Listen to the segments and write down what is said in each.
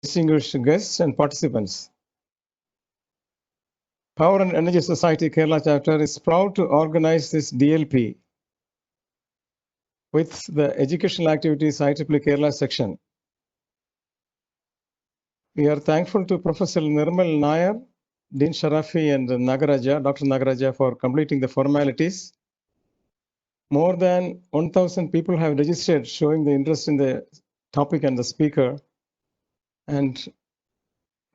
distinguished guests and participants. Power and Energy Society Kerala chapter is proud to organize this DLP with the Educational Activities IEEE Kerala Section. We are thankful to Professor Nirmal Nair, Dean Sharafi and Nagaraja, Dr. Nagaraja for completing the formalities. More than 1,000 people have registered showing the interest in the topic and the speaker. And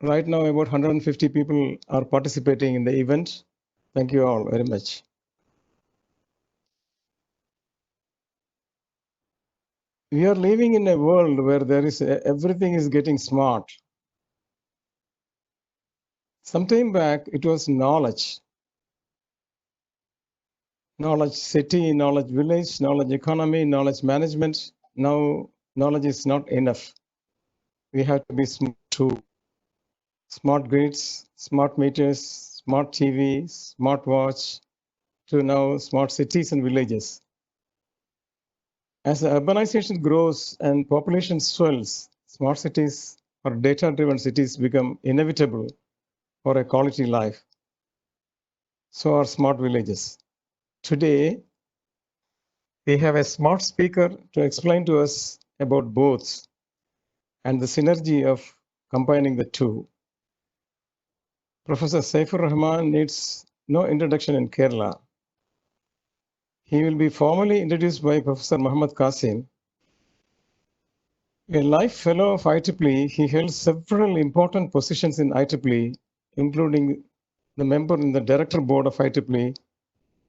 right now about 150 people are participating in the event. Thank you all very much. We are living in a world where everything is getting smart. Some time back, it was knowledge. Knowledge city, knowledge village, knowledge economy, knowledge management. Now, knowledge is not enough. We have to be smart too. Smart grids, smart meters, smart TV, smart watch, to now smart cities and villages. As urbanization grows and population swells, smart cities or data-driven cities become inevitable for a quality life. So are smart villages. Today, we have a smart speaker to explain to us about both and the synergy of combining the two. Professor Saifur Rahuman needs no introduction in Kerala. He will be formally introduced by Professor Muhammad Qasim. A life fellow of IEEE, he held several important positions in IEEE, including the member in the director board of IEEE,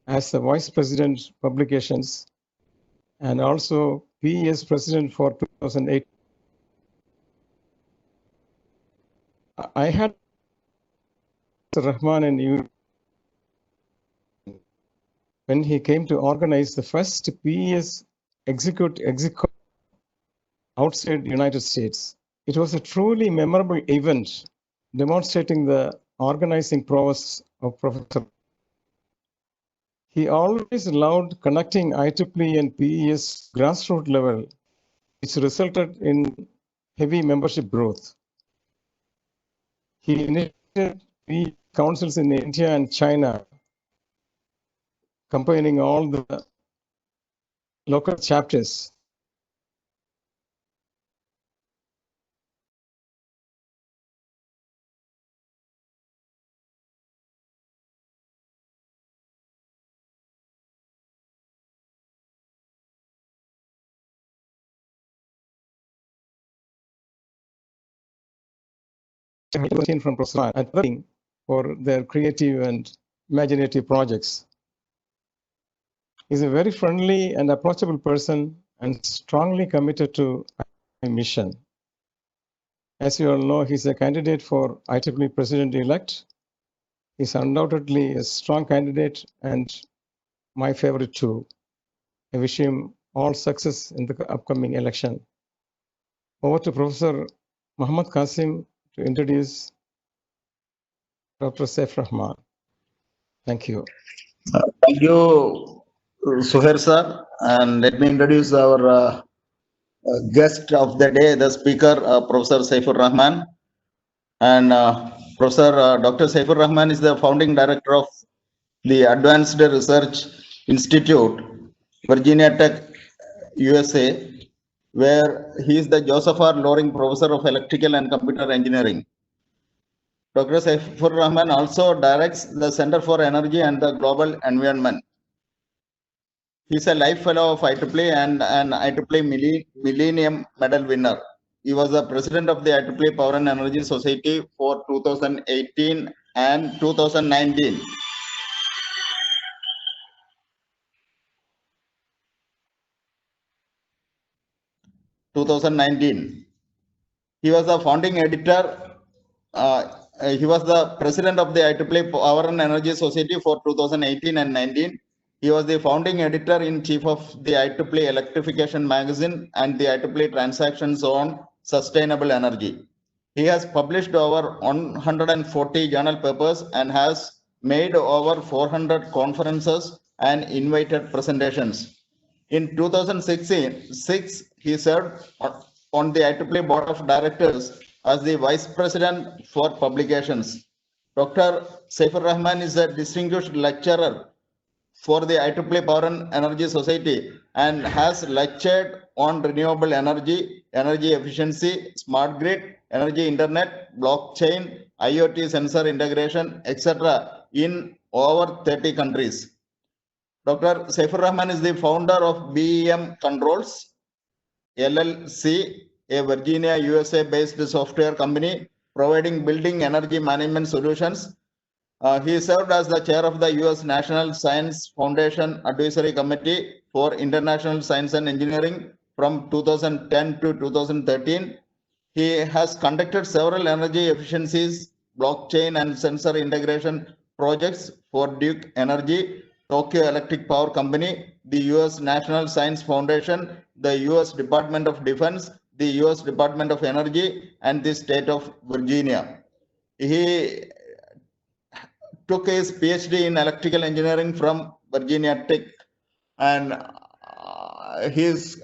as the vice president publications, and also PES president for 2008. I had Rahman and you when he came to organize the first PES execute outside United States. It was a truly memorable event demonstrating the organizing prowess of Professor. He always loved connecting IEEE and PES grassroots level, which resulted in heavy membership growth. He initiated PES councils in India and China, combining all the local chapters. From Professor and for their creative and imaginative projects. He's a very friendly and approachable person and strongly committed to a mission. As you all know, he's a candidate for IEEE President-elect. He's undoubtedly a strong candidate and my favorite too. I wish him all success in the upcoming election. Over to Professor Muhammad Qasim to introduce Dr. Saifur Rahman. Thank you. Thank you, Suhair sir. And let me introduce our guest of the day, the speaker, Professor Saifur Rahman. And Professor Dr. Saifur Rahman is the founding director of the Advanced Research Institute, Virginia Tech, USA, where he is the Joseph R. Loring Professor of Electrical and Computer Engineering. Dr. Saifur Rahman also directs the Center for Energy and the Global Environment. He is a life fellow of IEEE and an IEEE Millennium Medal winner. He was the president of the IEEE Power and Energy Society for 2018 and 2019. He was the founding editor. He was the president of the IEEE Power and Energy Society for 2018 and 19. He was the founding editor-in-chief of the IEEE Electrification Magazine and the IEEE Transactions on Sustainable Energy. He has published over 140 journal papers and has made over 400 conferences and invited presentations. In 2006, he served on the IEEE Board of Directors as the Vice President for Publications. Dr. Saifur Rahman is a distinguished lecturer for the IEEE Power and Energy Society and has lectured on renewable energy, energy efficiency, smart grid, energy internet, blockchain, IoT sensor integration, etc. in over 30 countries. Dr. Saifur Rahman is the founder of BEM Controls LLC, a Virginia, USA based software company providing building energy management solutions. He served as the chair of the US National Science Foundation Advisory Committee for International Science and Engineering from 2010 to 2013. He has conducted several energy efficiencies, blockchain and sensor integration projects for Duke Energy, Tokyo Electric Power Company, the US National Science Foundation, the US Department of Defense, the US Department of Energy, and the state of Virginia. He took his PhD in electrical engineering from Virginia Tech, and as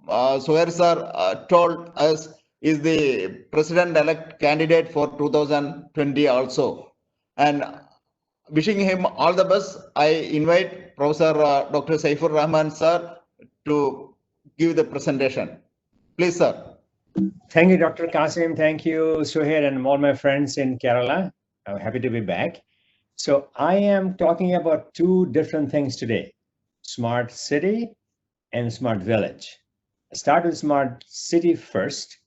Suhair sir told us, is the president-elect candidate for 2020 also. And wishing him all the best, I invite Professor Dr. Saifur Rahman sir to give the presentation. Please, sir. Thank you, Dr. Kasim. Thank you, Suhair, and all my friends in Kerala. I'm happy to be back. So I am talking about two different things today, smart city and smart village. I'll start with smart city first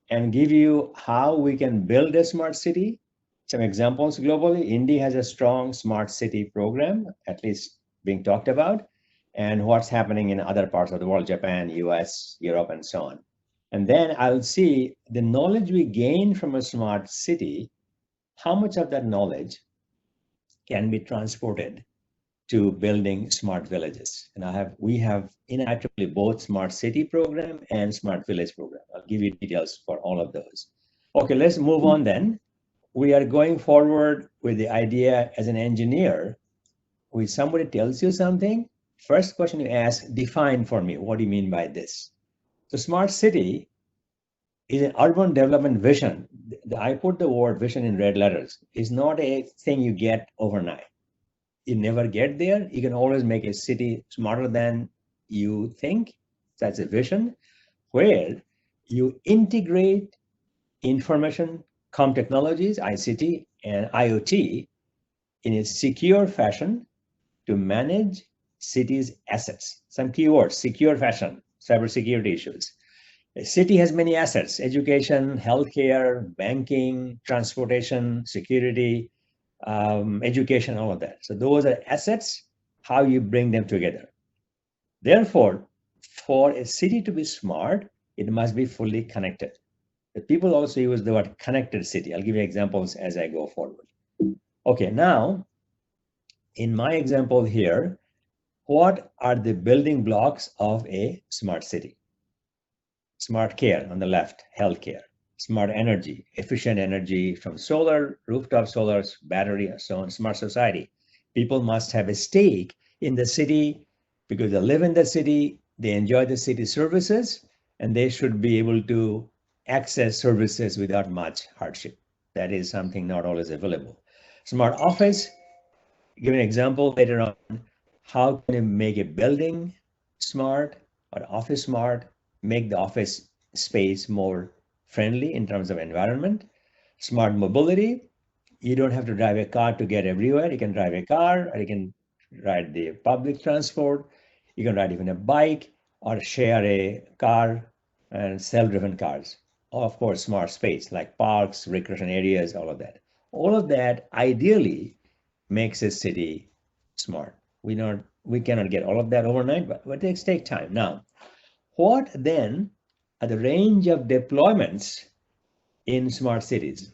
and give you how we can build a smart city. Some examples globally. India has a strong smart city program, at least being talked about, and what's happening in other parts of the world, Japan, US, Europe, and so on. And then I'll see the knowledge we gain from a smart city, how much of that knowledge can be transported to building smart villages. And we have in IEEE both smart city program and smart village program. I'll give you details for all of those. Okay, let's move on then. We are going forward with the idea as an engineer. When somebody tells you something, first question you ask, define for me, what do you mean by this? So smart city is an urban development vision. I put the word vision in red letters. It's not a thing you get overnight. You never get there. You can always make a city smarter than you think. That's a vision where you integrate information, technologies, ICT, and IoT in a secure fashion to manage cities' assets. Some keywords, secure fashion, cybersecurity issues. A city has many assets, education, healthcare, banking, transportation, security, education, all of that. So those are assets, how you bring them together. Therefore, for a city to be smart, it must be fully connected. The people also use the word connected city. I'll give you examples as I go forward. Okay, now, in my example here, what are the building blocks of a smart city? Smart care on the left, healthcare. Smart energy, efficient energy from solar, rooftop solars, battery, and so on. Smart society. People must have a stake in the city because they live in the city, they enjoy the city services, and they should be able to access services without much hardship. That is something not always available. Smart office, give an example later on. How can you make a building smart or office smart, make the office space more friendly in terms of environment. Smart mobility, you don't have to drive a car to get everywhere. You can drive a car, or you can ride the public transport. You can ride even a bike or share a car and self-driven cars. Of course, smart space like parks, recreation areas, all of that. All of that ideally makes a city smart. We cannot get all of that overnight, but it takes time. Now, what then are the range of deployments in smart cities?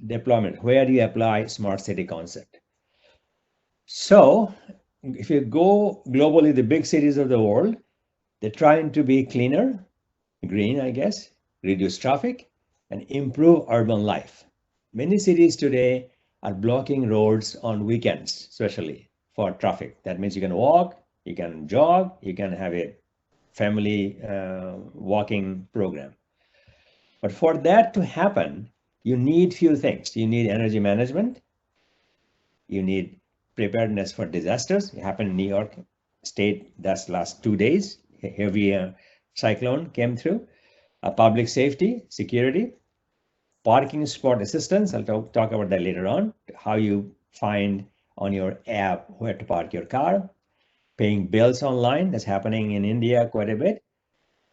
Deployment, where do you apply smart city concept? So if you go globally, the big cities of the world, they're trying to be cleaner, green, I guess, reduce traffic, and improve urban life. Many cities today are blocking roads on weekends, especially for traffic. That means you can walk, you can jog, you can have a family walking program. But for that to happen, you need few things. You need energy management. You need preparedness for disasters. It happened in New York State that's last 2 days. A heavy cyclone came through. Public safety, security, parking spot assistance. I'll talk about that later on. How you find on your app where to park your car. Paying bills online. That's happening in India quite a bit.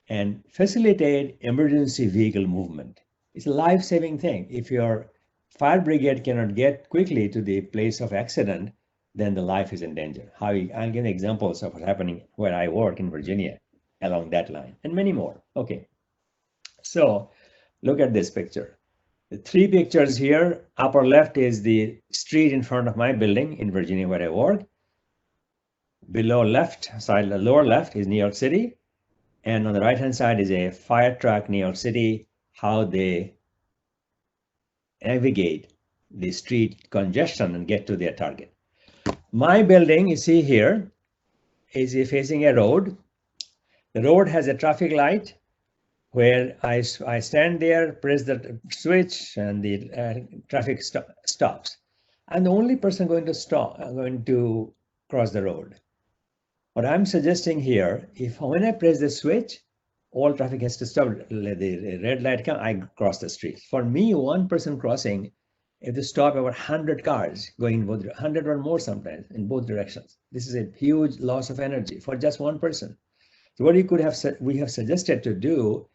And facilitate emergency vehicle movement. It's a life-saving thing. If your fire brigade cannot get quickly to the place of accident, then the life is in danger. I'll give examples of what's happening where I work in Virginia along that line, and many more. Okay, so look at this picture. The 3 pictures here. Upper left is the street in front of my building in Virginia where I work. Below left side, the lower left is New York City. And on the right-hand side is a fire truck, New York City, how they navigate the street congestion and get to their target. My building, you see here, is facing a road. The road has a traffic light where I stand there, press the switch, and the traffic stops. I'm the only person going to cross the road. What I'm suggesting here, if when I press the switch, all traffic has to stop. The red light comes, I cross the street. For me, one person crossing, if they stop about 100 cars going both, 100 or more sometimes in both directions. This is a huge loss of energy for just one person. So what we have suggested to do,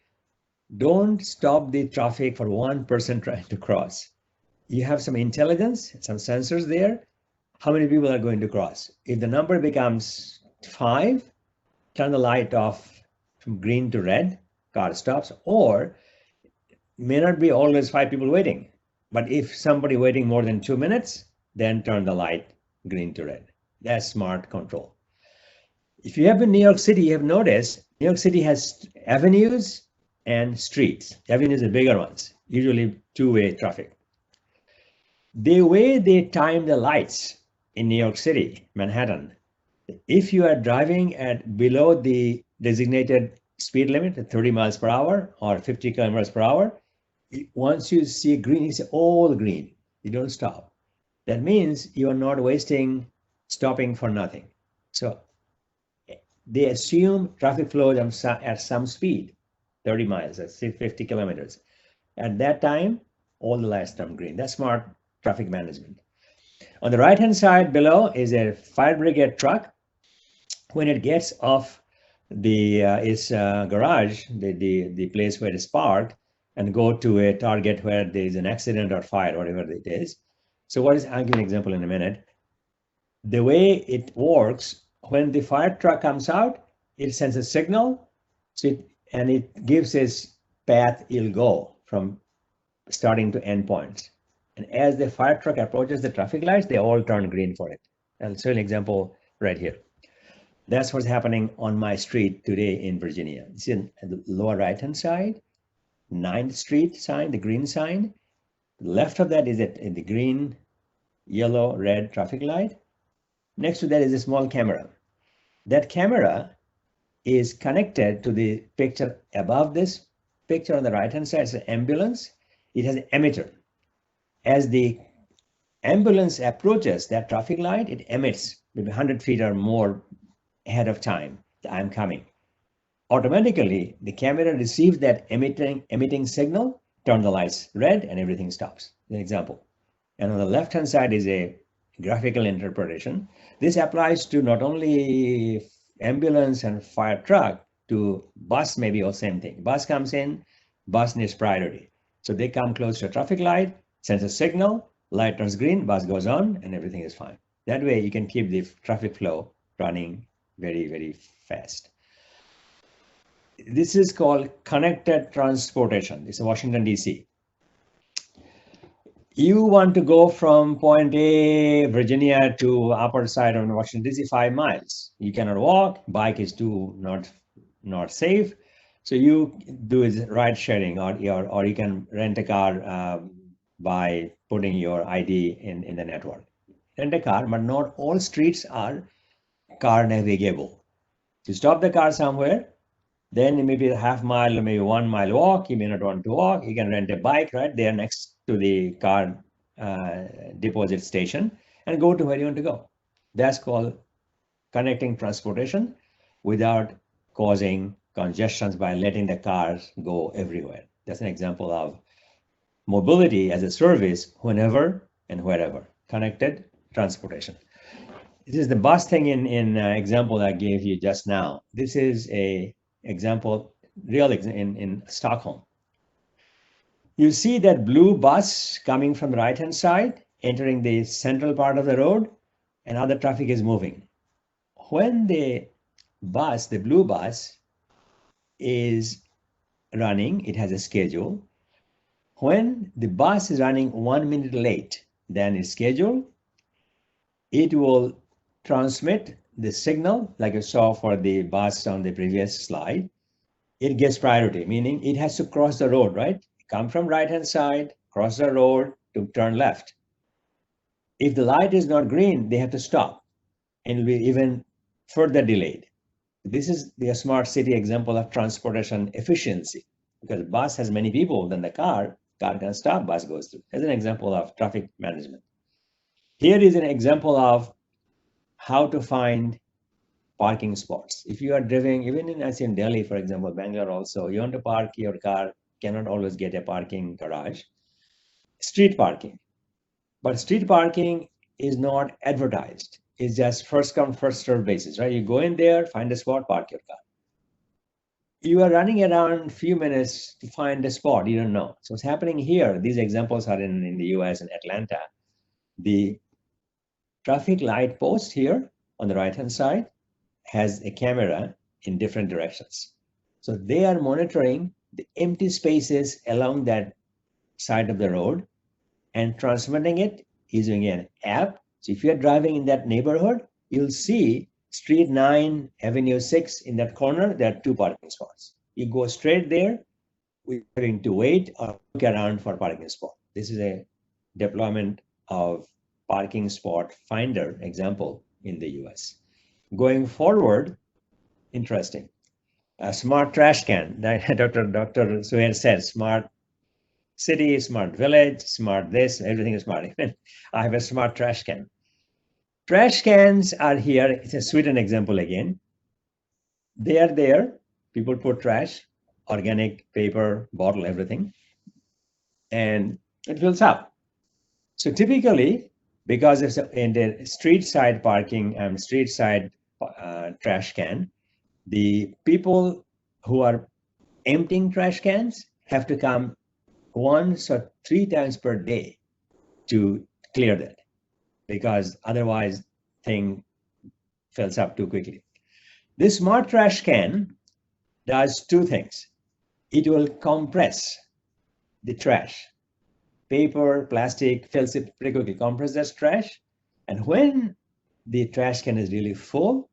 don't stop the traffic for one person trying to cross. You have some intelligence, some sensors there. How many people are going to cross? If the number becomes 5, turn the light off from green to red, car stops, or may not be always 5 people waiting. But if somebody waiting more than 2 minutes, then turn the light green to red. That's smart control. If you have been in New York City, you have noticed New York City has avenues and streets. Avenues are bigger ones, usually 2-way traffic. The way they time the lights in New York City, Manhattan, if you are driving at below the designated speed limit, 30 miles per hour or 50 kilometers per hour, once you see green, it's all green. You don't stop. That means you are not stopping for nothing. So they assume traffic flows at some speed, 30 miles, that's 50 kilometers. At that time, all the lights turn green. That's smart traffic management. On the right-hand side below is a fire brigade truck. When it gets off its garage, the place where it's parked, and go to a target where there is an accident or fire, whatever it is. So I'll give an example in a minute. The way it works, when the fire truck comes out, it sends a signal, and it gives its path it'll go from starting to end points. And as the fire truck approaches the traffic lights, they all turn green for it. I'll show an example right here. That's what's happening on my street today in Virginia. You see at the lower right-hand side, 9th Street sign, the green sign. Left of that is the green, yellow, red traffic light. Next to that is a small camera. That camera is connected to the picture above this picture on the right-hand side. It's an ambulance. It has an emitter. As the ambulance approaches that traffic light, it emits maybe 100 feet or more ahead of time that I'm coming. Automatically, the camera receives that emitting signal, turn the lights red, and everything stops. An example. And on the left-hand side is a graphical interpretation. This applies to not only ambulance and fire truck, to bus maybe or same thing. Bus comes in, bus needs priority. So they come close to a traffic light, sends a signal, light turns green, bus goes on, and everything is fine. That way you can keep the traffic flow running very, very fast. This is called connected transportation. It's in Washington, D.C. You want to go from point A, Virginia, to upper side of Washington, D.C., 5 miles. You cannot walk, bike is too not safe. So you do is ride sharing, or you can rent a car by putting your ID in the network. Rent a car, but not all streets are car navigable. You stop the car somewhere, Then maybe a half mile or maybe 1 mile walk. You may not want to walk. You can rent a bike right there next to the car deposit station and go to where you want to go. That's called connecting transportation without causing congestions by letting the cars go everywhere. That's an example of mobility as a service whenever and wherever. Connected transportation. This is the bus thing in example I gave you just now. This is a example, in Stockholm. You see that blue bus coming from the right-hand side, entering the central part of the road, and other traffic is moving. When the blue bus is running, it has a schedule. When the bus is running 1 minute late than its schedule, it will transmit the signal like you saw for the bus on the previous slide. It gets priority, meaning it has to cross the road, right? Come from right-hand side, cross the road to turn left. If the light is not green, they have to stop and will be even further delayed. This is the smart city example of transportation efficiency, because bus has many people than the car can stop, bus goes through. As an example of traffic management. Here is an example of how to find parking spots. If you are driving, even in Delhi, for example, Bangalore also, you want to park your car, cannot always get a parking garage. Street parking. But street parking is not advertised. It's just first come, first served basis, right? You go in there, find a spot, park your car. You are running around a few minutes to find a spot, you don't know. So what's happening here, these examples are in the US and Atlanta. The traffic light post here on the right-hand side has a camera in different directions. So they are monitoring the empty spaces along that side of the road and transmitting it using an app. So if you're driving in that neighborhood, you'll see Street 9, Avenue 6 in that corner, there are 2 parking spots. You go straight there, we're having to wait or look around for parking spot. This is a deployment of parking spot finder example in the US. Going forward, interesting. A smart trash can. Dr. Suhair said, smart city, smart village, smart this, everything is smart. I have a smart trash can. Trash cans are here. It's a Sweden example again. They are there. People put trash, organic, paper, bottle, everything, and it fills up. So typically, because it's in the street side parking and street side trash can, the people who are emptying trash cans have to come 1 or 3 times per day to clear that, because otherwise thing fills up too quickly. This smart trash can does 2 things. It will compress the trash. Paper, plastic fills it pretty quickly, compress that trash. And when the trash can is really full,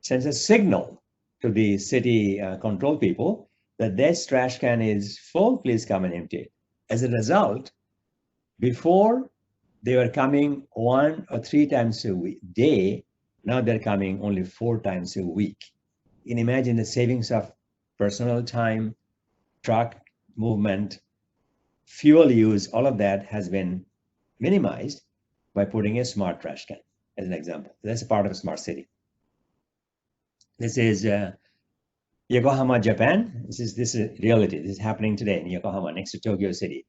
sends a signal to the city control people that this trash can is full, please come and empty it. As a result, before they were coming 1 or 3 times a day, now they're coming only 4 times a week. You can imagine the savings of personal time, truck movement, fuel use, all of that has been minimized by putting a smart trash can as an example. That's a part of a smart city. This is Yokohama, Japan. This is reality. This is happening today in Yokohama, next to Tokyo City.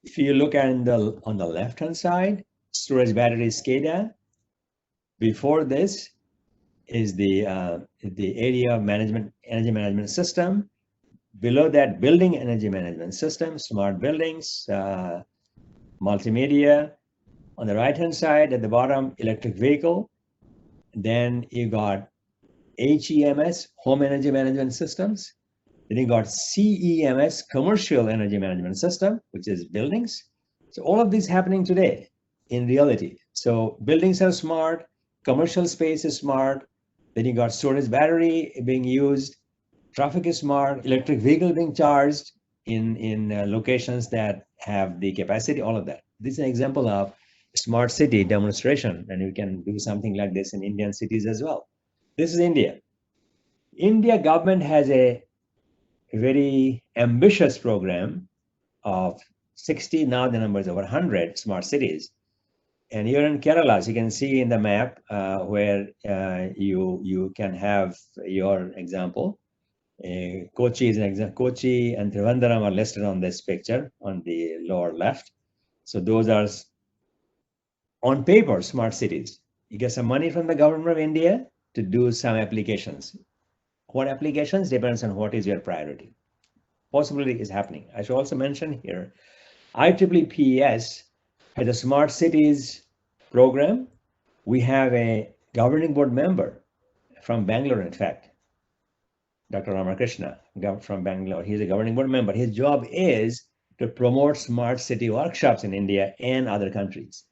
If you look at on the left-hand side, storage battery SCADA. Before this is the area management, energy management system. Below that, building energy management system, smart buildings, multimedia. On the right-hand side, at the bottom, electric vehicle. Then you got HEMS, home energy management systems. Then you got CEMS, commercial energy management system, which is buildings. So all of this happening today in reality. So buildings are smart, commercial space is smart. Then you got storage battery being used, traffic is smart, electric vehicle being charged in locations that have the capacity, all of that. This is an example of smart city demonstration, and you can do something like this in Indian cities as well. This is India. India government has a very ambitious program of 60, now the number is over 100 smart cities. And here in Kerala, as you can see in the map, where you can have your example. Kochi is an example. Kochi and Trivandrum are listed on this picture on the lower left. So those are on paper smart cities. You get some money from the government of India to do some applications. What applications depends on what is your priority. Possibility is happening. I should also mention here, IEEE has a smart cities program. We have a governing board member from Bangalore, in fact, Dr. Ramakrishna from Bangalore. He's a governing board member. His job is to promote smart city workshops in India and other countries.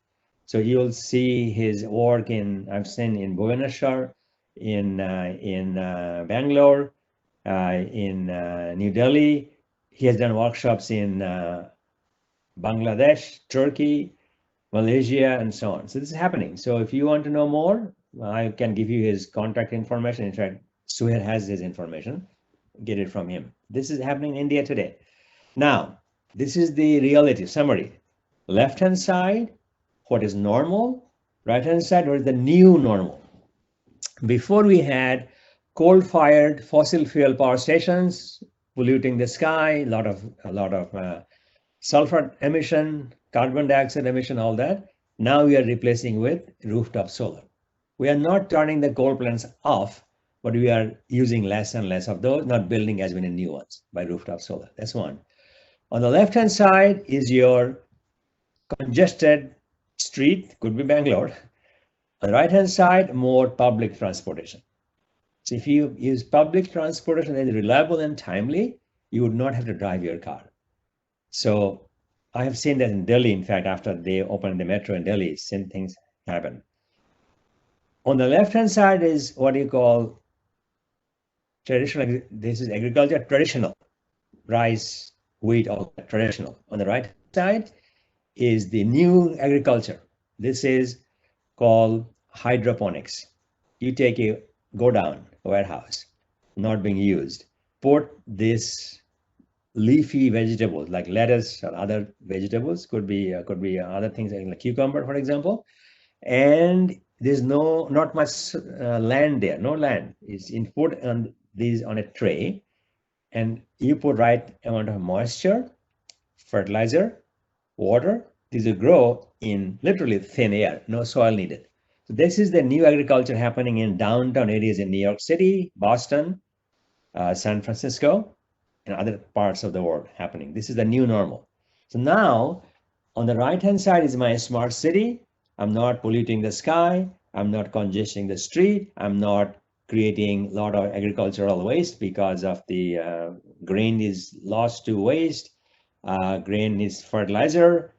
So you'll see his work I've seen in Bhubaneswar, in Bangalore, in New Delhi. He has done workshops in Bangladesh, Turkey, Malaysia, and so on. So this is happening. So if you want to know more, I can give you his contact information. In fact, Suhair has his information. Get it from him. This is happening in India today. Now, this is the reality summary. Left-hand side, what is normal? Right-hand side, what is the new normal? Before we had coal-fired fossil fuel power stations polluting the sky, a lot of sulfur emission, carbon dioxide emission, all that. Now we are replacing with rooftop solar. We are not turning the coal plants off, but we are using less and less of those, not building as many new ones by rooftop solar. That's one. On the left-hand side is your congested street, could be Bangalore. On the right-hand side, more public transportation. So if you use public transportation that is reliable and timely, you would not have to drive your car. So I have seen that in Delhi. In fact, after they opened the metro in Delhi, same things happen. On the left-hand side is what you call traditional. This is agriculture, traditional. Rice, wheat, all that, traditional. On the right side is the new agriculture. This is called hydroponics. You take a godown, warehouse, not being used, put this leafy vegetables like lettuce or other vegetables, could be other things like cucumber, for example, and there's not much land there, no land. It's put on these on a tray, and you put right amount of moisture, fertilizer, water. These will grow in literally thin air, no soil needed. So this is the new agriculture happening in downtown areas in New York City, Boston, San Francisco, and other parts of the world happening. This is the new normal. So now on the right-hand side is my smart city. I'm not polluting the sky. I'm not congesting the street. I'm not creating a lot of agricultural waste because of the grain is lost to waste. Grain needs fertilizer.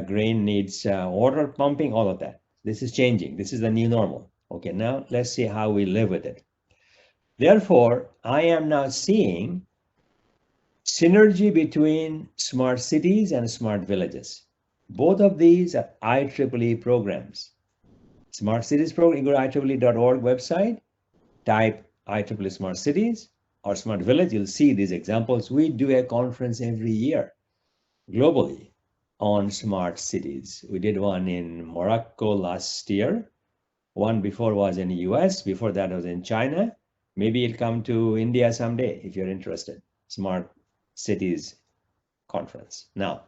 Grain needs water pumping, all of that. This is changing. This is the new normal. Okay, now let's see how we live with it. Therefore, I am now seeing synergy between smart cities and smart villages. Both of these are IEEE programs. Smart cities program, you go to IEEE.org website, type IEEE smart cities or smart village, you'll see these examples. We do a conference every year globally on smart cities. We did one in Morocco last year. One before was in the US. Before that was in China. Maybe it'll come to India someday if you're interested. Smart cities conference. Now,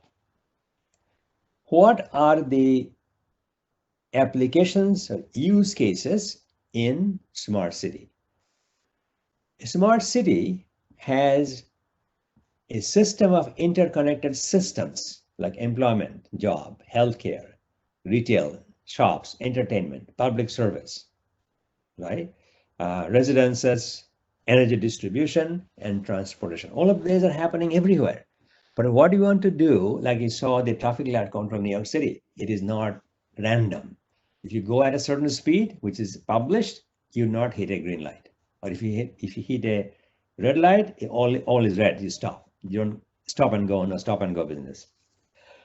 what are the applications or use cases in smart city? A smart city has a system of interconnected systems like employment, job, healthcare, retail, shops, entertainment, public service, right? Residences, energy distribution, and transportation. All of these are happening everywhere. But what you want to do, like you saw the traffic light count from New York City, it is not random. If you go at a certain speed, which is published, you not hit a green light. Or if you hit a red light, all is red, you stop. You don't stop and go, no stop and go business.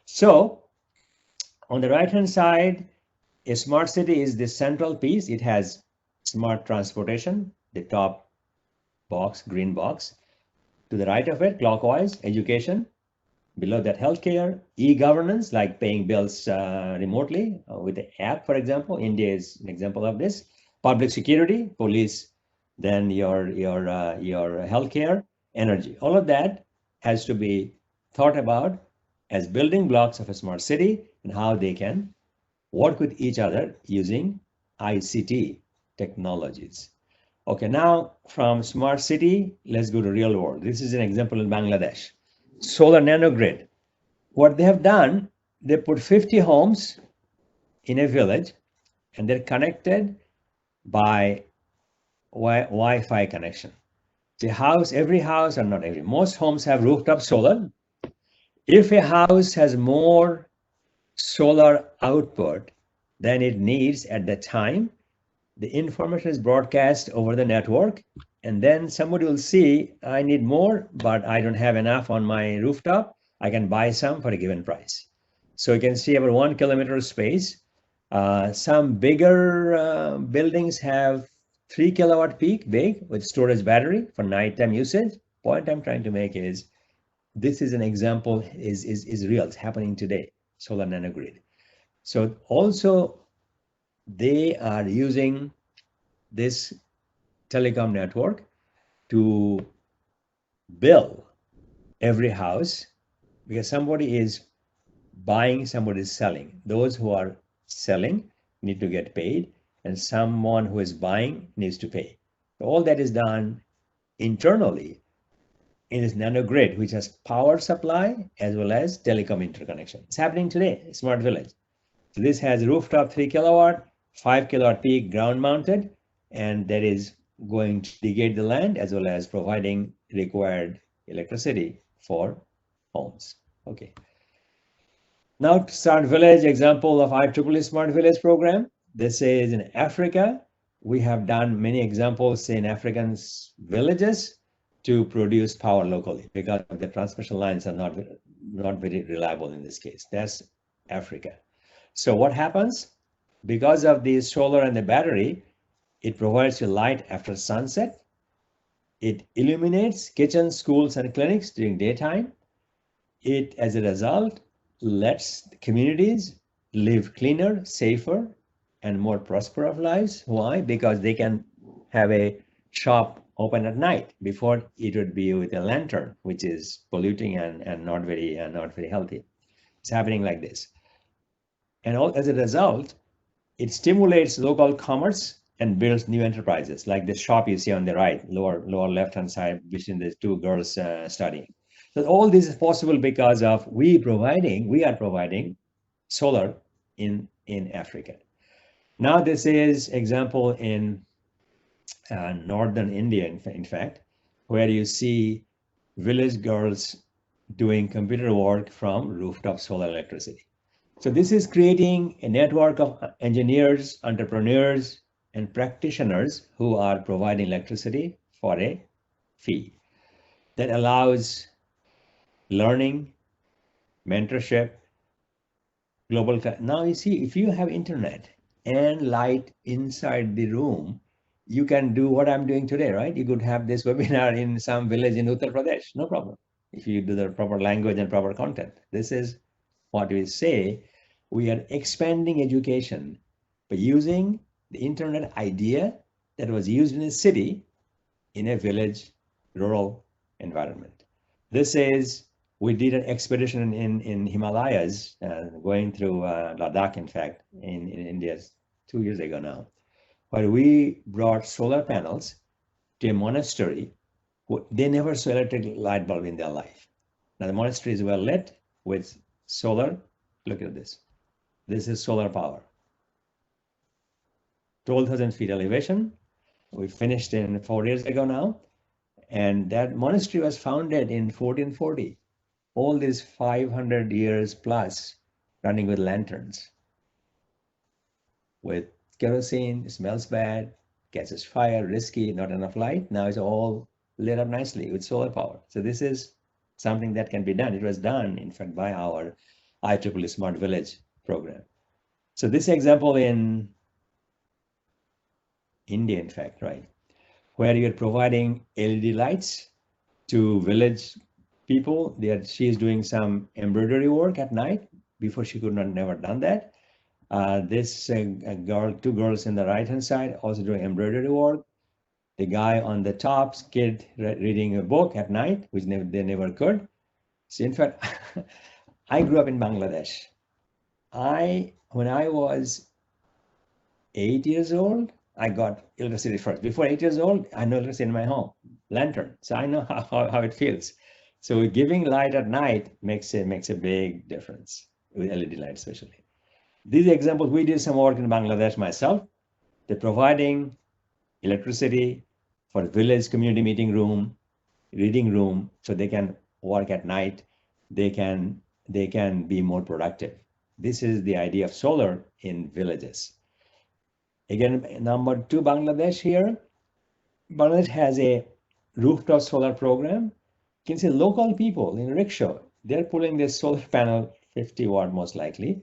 So on the right-hand side, a smart city is the central piece. It has smart transportation, the top box, green box. To the right of it, clockwise, education. Below that, healthcare, e-governance, like paying bills remotely with the app, for example. India is an example of this. Public security, police, then your healthcare, energy. All of that has to be thought about as building blocks of a smart city and how they can work with each other using ICT technologies. Okay, now from smart city, let's go to real world. This is an example in Bangladesh. Solar nanogrid. What they have done, they put 50 homes in a village and they're connected by Wi-Fi connection. Every house, or not every, most homes have rooftop solar. If a house has more solar output than it needs at the time, the information is broadcast over the network, and then somebody will see, I need more, but I don't have enough on my rooftop. I can buy some for a given price. So you can see about 1 kilometer space. Some bigger buildings have 3 kilowatt peak big with storage battery for nighttime usage. Point I'm trying to make is, this is an example, is real, it's happening today, solar nanogrid. So also they are using this telecom network to bill every house, because somebody is buying, somebody is selling. Those who are selling need to get paid, and someone who is buying needs to pay. All that is done internally in this nanogrid, which has power supply as well as telecom interconnection. It's happening today, smart village. So this has rooftop 3 kilowatt, 5 kilowatt peak ground mounted, and that is going to irrigate the land as well as providing required electricity for homes. Okay. Now, Smart Village, example of IEEE Smart Village program. This is in Africa. We have done many examples in African villages to produce power locally because the transmission lines are not very reliable in this case. That's Africa. So what happens? Because of the solar and the battery, it provides you light after sunset. It illuminates kitchens, schools, and clinics during daytime. It, as a result, lets communities live cleaner, safer, and more prosperous lives. Why? Because they can have a shop open at night. Before, it would be with a lantern, which is polluting and not very healthy. It's happening like this. And as a result, it stimulates local commerce and builds new enterprises, like the shop you see on the right, lower left-hand side, between the two girls studying. So all this is possible because of we are providing solar in Africa. Now this is example in northern India, in fact, where you see village girls doing computer work from rooftop solar electricity. So this is creating a network of engineers, entrepreneurs, and practitioners who are providing electricity for a fee that allows learning, mentorship, global. Now you see, if you have internet and light inside the room, you can do what I'm doing today, right? You could have this webinar in some village in Uttar Pradesh, no problem. If you do the proper language and proper content. This is what we say. We are expanding education by using the internet idea that was used in a city in a village, rural environment. This is, we did an expedition in Himalayas, going through Ladakh, in fact, in India 2 years ago now, where we brought solar panels to a monastery. They never saw electric light bulb in their life. Now the monastery is well lit with solar. Look at this. This is solar power. 12,000 feet elevation. We finished in 4 years ago now. And that monastery was founded in 1440. All these 500 years plus running with lanterns. With kerosene, it smells bad, catches fire, risky, not enough light. Now it's all lit up nicely with solar power. So this is something that can be done. It was done, in fact, by our IEEE Smart Village program. So this example in India, in fact, right, where you're providing LED lights to village people. She is doing some embroidery work at night. Before she could not never done that. This girl, two girls in the right hand side also doing embroidery work. The guy on the top, kid reading a book at night, which they never could. So in fact, I grew up in Bangladesh. When I was 8 years old, I got electricity first. Before 8 years old, I know electricity in my home, lantern. So I know how it feels. So giving light at night makes a big difference with LED lights, especially. These examples, we did some work in Bangladesh myself. They're providing electricity for village community meeting room, reading room, so they can work at night. They can be more productive. This is the idea of solar in villages. Again, number 2, Bangladesh here. Bangladesh has a rooftop solar program. You can see local people in rickshaw, they're pulling this solar panel, 50 watt most likely,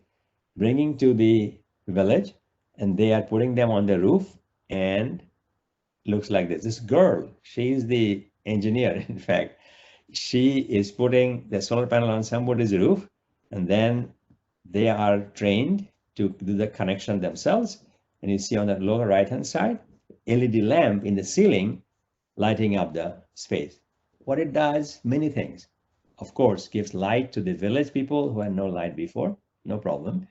bringing to the village, and they are putting them on the roof, and looks like this. This girl, she is the engineer, in fact. She is putting the solar panel on somebody's roof, and then they are trained to do the connection themselves. And you see on the lower right-hand side, LED lamp in the ceiling lighting up the space. What it does, many things. Of course, gives light to the village people who had no light before, no problem.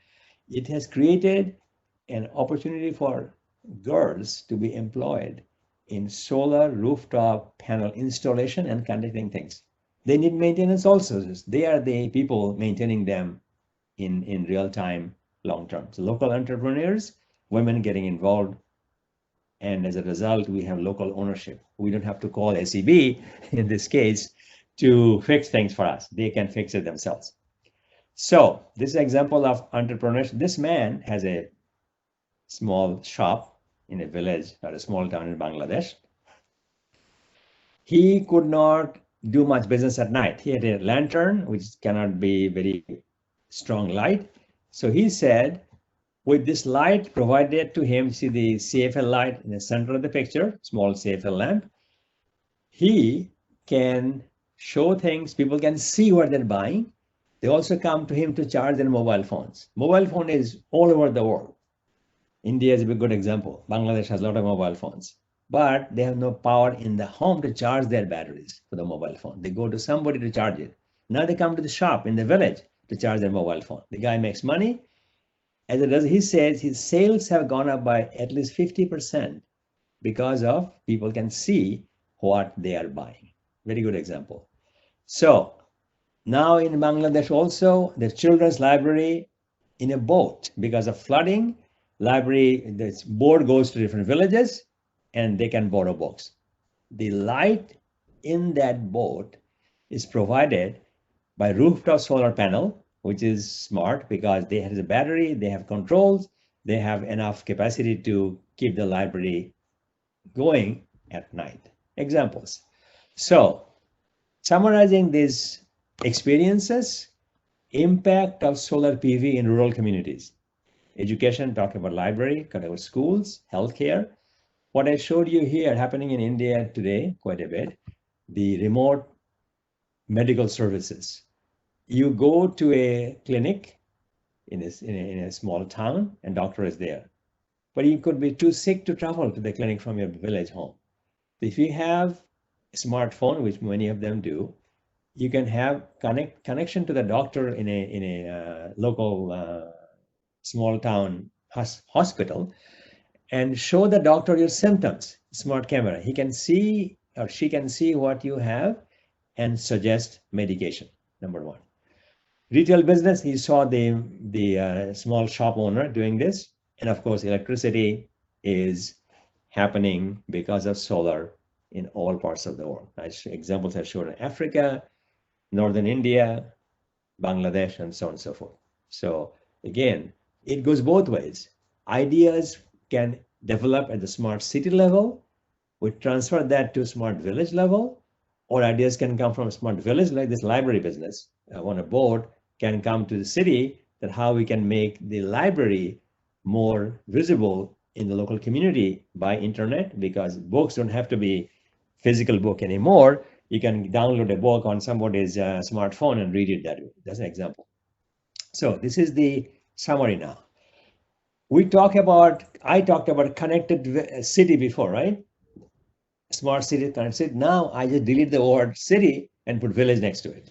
It has created an opportunity for girls to be employed in solar rooftop panel installation and connecting things. They need maintenance also. They are the people maintaining them in real time, long term. So local entrepreneurs, women getting involved, and as a result, we have local ownership. We don't have to call SEB in this case to fix things for us. They can fix it themselves. So this is an example of entrepreneurship. This man has a small shop in a village or a small town in Bangladesh. He could not do much business at night. He had a lantern, which cannot be very strong light. So he said, with this light provided to him, see the CFL light in the center of the picture, small CFL lamp, he can show things, people can see what they're buying. They also come to him to charge their mobile phones. Mobile phone is all over the world. India is a good example. Bangladesh has a lot of mobile phones, but they have no power in the home to charge their batteries for the mobile phone. They go to somebody to charge it. Now they come to the shop in the village to charge their mobile phone. The guy makes money. As it does, he says his sales have gone up by at least 50% because of people can see what they are buying. Very good example. So now in Bangladesh also, the children's library in a boat because of flooding. Library, this board goes to different villages and they can borrow books. The light in that boat is provided by rooftop solar panel, which is smart because they have a battery, they have controls, they have enough capacity to keep the library going at night. Examples. So summarizing these experiences, impact of solar PV in rural communities. Education, talking about library, talking about schools, healthcare. What I showed you here happening in India today, quite a bit, the remote medical services. You go to a clinic in a small town and doctor is there, but you could be too sick to travel to the clinic from your village home. If you have a smartphone, which many of them do, you can have connection to the doctor in a local small town hospital and show the doctor your symptoms. Smart camera. He can see or she can see what you have and suggest medication. Number one. Retail business, he saw the small shop owner doing this. And of course, electricity is happening because of solar in all parts of the world. Examples I showed in Africa, Northern India, Bangladesh, and so on and so forth. So again, it goes both ways. Ideas can develop at the smart city level. We transfer that to smart village level, or ideas can come from a smart village like this library business on a board can come to the city, that how we can make the library more visible in the local community by internet, because books don't have to be physical book anymore. You can download a book on somebody's smartphone and read it that way. That's an example. So this is the summary now. I talked about connected city before, right? Smart city, connected city. Now I just delete the word city and put village next to it.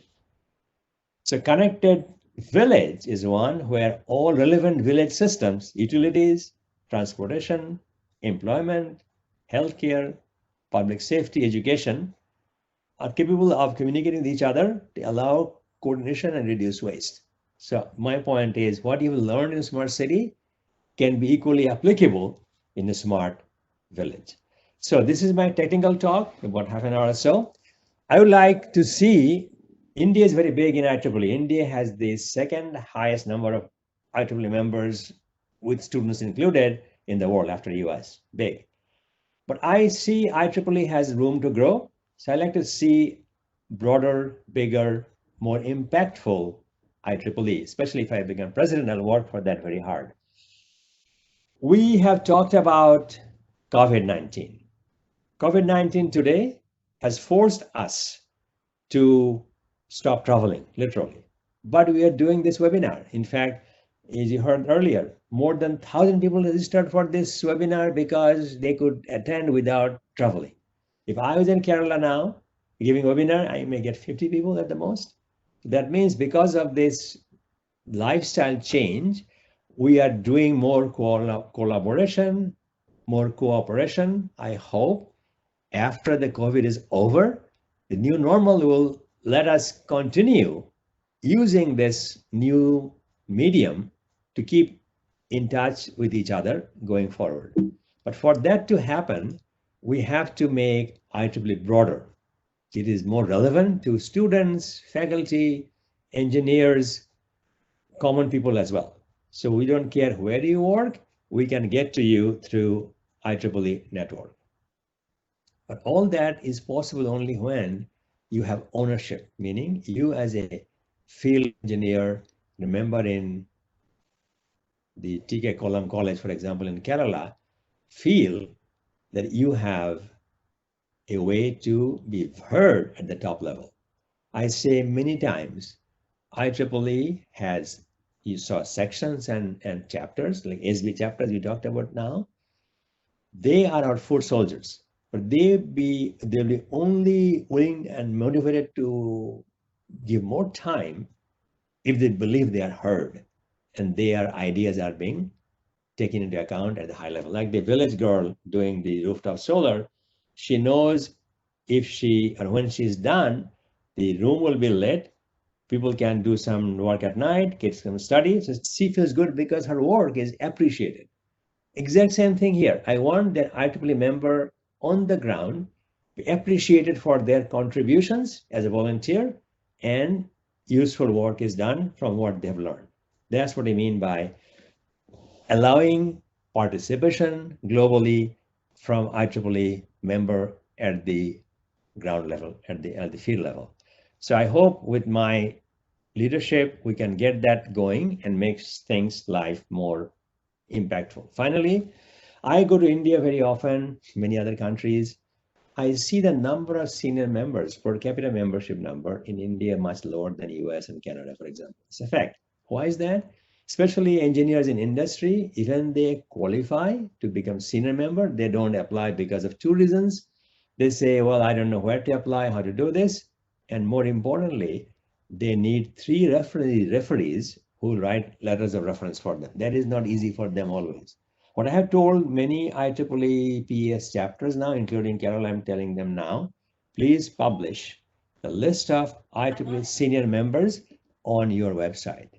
So connected village is one where all relevant village systems, utilities, transportation, employment, healthcare, public safety, education are capable of communicating with each other to allow coordination and reduce waste. So my point is what you will learn in a smart city can be equally applicable in a smart village. So this is my technical talk, about half an hour or so. I would like to see, India is very big in IEEE. India has the second highest number of IEEE members with students included in the world after US, big. But I see IEEE has room to grow. So I like to see broader, bigger, more impactful IEEE, especially if I become president, I'll work for that very hard. We have talked about COVID-19. COVID-19 today has forced us to stop traveling, literally. But we are doing this webinar. In fact, as you heard earlier, more than 1,000 people registered for this webinar because they could attend without traveling. If I was in Kerala now, giving a webinar, I may get 50 people at the most. That means because of this lifestyle change, we are doing more collaboration, more cooperation. I hope after the COVID is over, the new normal will let us continue using this new medium to keep in touch with each other going forward. But for that to happen, we have to make IEEE broader. It is more relevant to students, faculty, engineers, common people as well. So we don't care where you work, we can get to you through IEEE network. But all that is possible only when you have ownership, meaning you as a field engineer, remember in the T.K. Kollam College, for example, in Kerala, feel that you have a way to be heard at the top level. I say many times, IEEE has, you saw sections and chapters, like SB chapters you talked about now. They are our foot soldiers, but they'll be only willing and motivated to give more time if they believe they are heard and their ideas are being taken into account at the high level. Like the village girl doing the rooftop solar, she knows if she, or when she's done, the room will be lit, people can do some work at night, kids can study, so she feels good because her work is appreciated. Exact same thing here. I want that IEEE member on the ground be appreciated for their contributions as a volunteer and useful work is done from what they've learned. That's what I mean by allowing participation globally from IEEE member at the ground level, at the field level. So I hope with my leadership, we can get that going and make things life more impactful. Finally, I go to India very often, many other countries. I see the number of senior members, per capita membership number in India much lower than US and Canada, for example. It's a fact. Why is that? Especially engineers in industry, even they qualify to become senior member, they don't apply because of two reasons. They say, well, I don't know where to apply, how to do this. And more importantly, they need 3 referees who write letters of reference for them. That is not easy for them always. What I have told many IEEE PES chapters now, including Kerala, I'm telling them now, please publish the list of IEEE senior members on your website.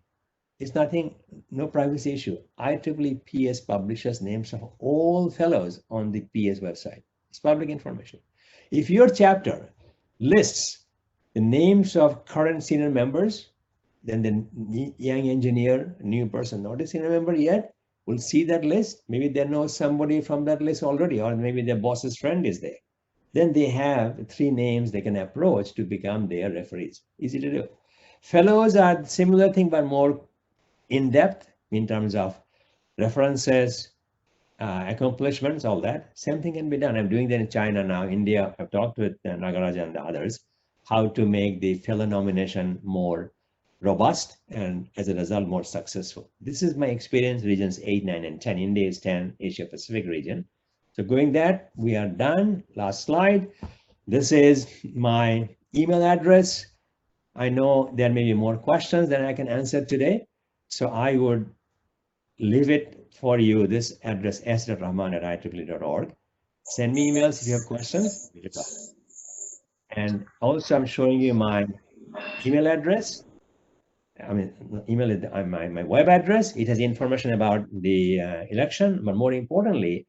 It's nothing, no privacy issue. IEEE PS publishes names of all fellows on the PS website. It's public information. If your chapter lists the names of current senior members, then the young engineer, new person, not a senior member yet, will see that list. Maybe they know somebody from that list already, or maybe their boss's friend is there. Then they have 3 names they can approach to become their referees. Easy to do. Fellows are similar thing, but more in depth in terms of references, accomplishments, all that. Same thing can be done. I'm doing that in China now, India. I've talked with Nagaraja and the others, how to make the fellow nomination more robust and as a result more successful. This is my experience, regions 8, 9, and 10. India is 10, Asia Pacific region. So going that, we are done. Last slide. This is my email address. I know there may be more questions than I can answer today. So I would leave it for you, this address, s.rahman@ieee.org. Send me emails if you have questions. And also I'm showing you my email address. I mean, email is my web address. It has information about the election, but more importantly,